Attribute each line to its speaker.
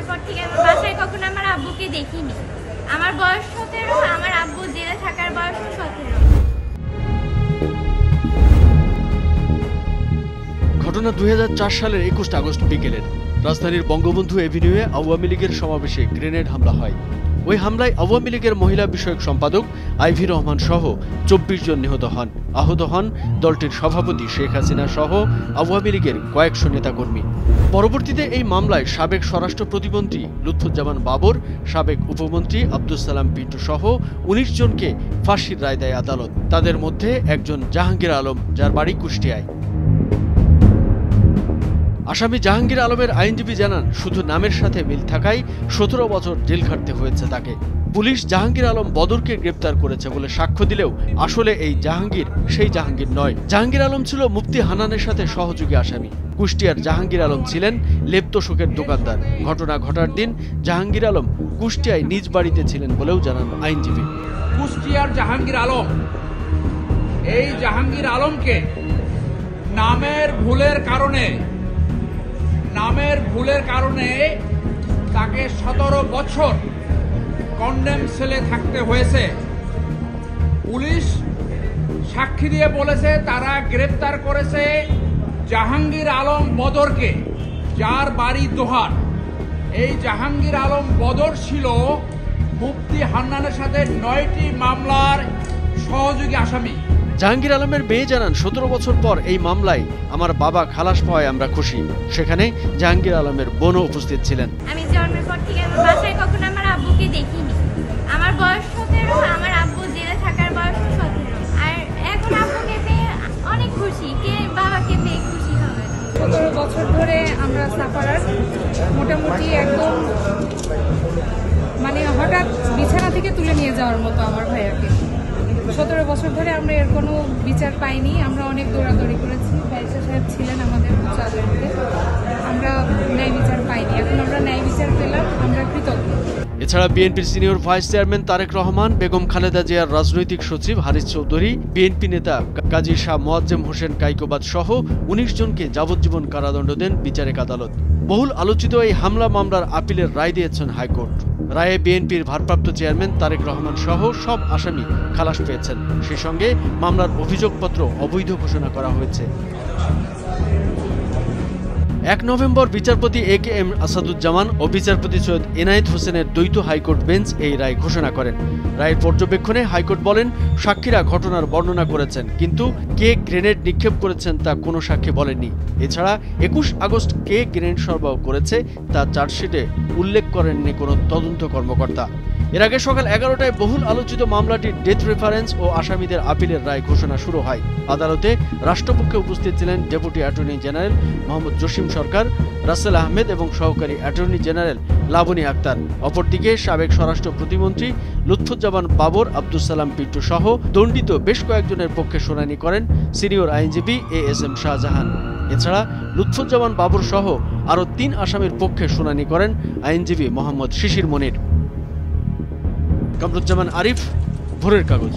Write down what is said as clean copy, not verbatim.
Speaker 1: পর থেকে আমার বাসায় কখনো আমার আব্বুকে দেখিনি। আমার বয়স 17, আমার আব্বু জেলে থাকার বয়স 17।
Speaker 2: ঘটনা 2004 সালের 21 আগস্ট বিকেলের। রাজধানীর বঙ্গবন্ধু এভিনিউয়ে আওয়ামী লীগের সমাবেশে গ্রেনেড হামলা হয়। ওই হামলায় আওয়ামী লীগের মহিলা বিষয়ক সম্পাদক আইভি রহমান সহ 24 জন নিহত হন। আহত হন দলটির সভাপতি শেখ হাসিনা সহ আওয়ামী লীগের কয়েকশো নেতাকর্মী। পরবর্তীতে এই মামলায় সাবেক স্বরাষ্ট্র প্রতিমন্ত্রী লুৎফুজ্জামান বাবর, সাবেক উপমন্ত্রী আব্দুস সালাম পিন্টু সহ 19 জনকে ফাঁসির রায় দেয় আদালত। তাদের মধ্যে একজন জাহাঙ্গীর আলম, যার বাড়ি কুষ্টিয়ায়। আসামি জাহাঙ্গীর আলমের আইনজীবী জানান, শুধু নামের সাথে মিল থাকায় 17 বছর জেল খাটতে হয়েছে তাকে। পুলিশ জাহাঙ্গীর আলম বদরকে গ্রেপ্তার করেছে বলে সাক্ষ্য দিলেও আসলে এই জাহাঙ্গীর সেই জাহাঙ্গীর নয়। জাহাঙ্গীর আলম ছিল মুফতি হান্নানের সাথে সহযোগী আসামি। কুষ্টিয়ার জাহাঙ্গীর আলম ছিলেন লেপ্তশোকের দোকানদার। ঘটনা ঘটার দিন জাহাঙ্গীর আলম কুষ্টিয়ায় নিজ বাড়িতে ছিলেন বলেও জানান আইনজীবী।
Speaker 3: কুষ্টিয়ার জাহাঙ্গীর আলম, এই জাহাঙ্গীর আলমকে নামের ভুলের কারণে তাকে 17 বছর কন্ডেম সেলে থাকতে হয়েছে। পুলিশ সাক্ষী দিয়ে বলেছে তারা গ্রেপ্তার করেছে জাহাঙ্গীর আলম বদরকে, যার বাড়ি দোহার। এই জাহাঙ্গীর আলম বদর ছিল মুফতি হান্নানের সাথে 9টি মামলার সহযোগী আসামি।
Speaker 2: জাহাঙ্গীর আলমের মেয়ে জানান, 17 বছর পর এই মামলায় আমার বাবা খালাস পাওয়ায় আমরা খুশি। সেখানে জাহাঙ্গীর আলমের বোনও উপস্থিত ছিলেন।
Speaker 1: আমি জন্মের পর থেকে আমার বাসায় কখনো আমার আব্বুকে দেখিনি। আমার বয়স 17, আমার আব্বু জেলে থাকার বয়স 17। আর এখন আব্বুকে পেয়ে অনেক খুশি। কে বাবাকে পেয়ে খুশি হবে?
Speaker 4: 17 বছর ধরে আমরা সাফারার, মোটামুটি একদম মানে হঠাৎ বিছানা থেকে তুলে নিয়ে যাওয়ার মতো আমার ভাইয়াকে। 17 বছর ধরে আমরা এর কোনো বিচার পাইনি। আমরা অনেক দৌড়াদৌড়ি করেছি। ব্যারিস্টার সাহেব ছিলেন আমাদের আদালতে, আমরা ন্যায় বিচার পাইনি। এখন আমরা ন্যায় বিচার পেলাম, আমরা কৃতজ্ঞ।
Speaker 2: এছাড়া বিএনপির senior vice chairman Tarique Rahman, Begum Khaleda জিয়ার রাজনৈতিক সচিব হারিস চৌধুরী, বিএনপি নেতা কাজী শাহ মোয়াজ্জেম হোসেন কাইকোবাদ সহ 19 জনকে যাবজ্জীবন কারাদণ্ড দেন বিচারিক আদালত। বহুল আলোচিত এই হামলা মামলার আপিলের রায় দিয়েছেন হাইকোর্ট। রায়ে বিএনপির ভারপ্রাপ্ত চেয়ারম্যান তারেক রহমান সহ সব আসামি খালাস পেয়েছেন। সেই সঙ্গে মামলার অভিযোগপত্র অবৈধ ঘোষণা করা হয়েছে। 1 নভেম্বর বিচারপতি AKM আসাদুজ্জামান ও বিচারপতি সৈয়দ এনায়েত হোসেনের দ্বৈত হাইকোর্ট বেঞ্চ এই রায় ঘোষণা করেন। রায়ের পর্যবেক্ষণে হাইকোর্ট বলেন, সাক্ষীরা ঘটনার বর্ণনা করেছেন, কিন্তু কে গ্রেনেড নিক্ষেপ করেছেন তা কোনো সাক্ষী বলেননি। এছাড়া 21 আগস্ট কে গ্রেনেড সরবরাহ করেছে তা চার্জশিটে উল্লেখ করেননি কোনো তদন্ত কর্মকর্তা। এর আগে সকাল 11টায় বহুল আলোচিত মামলাটির ডেথ রেফারেন্স ও আসামিদের আপিলের রায় ঘোষণা শুরু হয়। আদালতে রাষ্ট্রপক্ষে উপস্থিত ছিলেন deputy attorney general Mohammad Jasim Sarkar, Rasel Ahmed এবং সহকারী অ্যাটর্নি জেনারেল লাবনী আক্তার। অপরদিকে সাবেক স্বরাষ্ট্র প্রতিমন্ত্রী লুৎফুজ্জামান বাবর, আব্দুস সালাম পিন্টু সহ দণ্ডিত বেশ কয়েকজনের পক্ষে শুনানি করেন সিনিয়র আইনজীবী ASM শাহজাহান। এছাড়া লুৎফুজ্জামান বাবর সহ আরও 3 আসামির পক্ষে শুনানি করেন আইনজীবী মোহাম্মদ শিশির মনির। কামরুজ্জামান আরিফ, ভোরের কাগজ।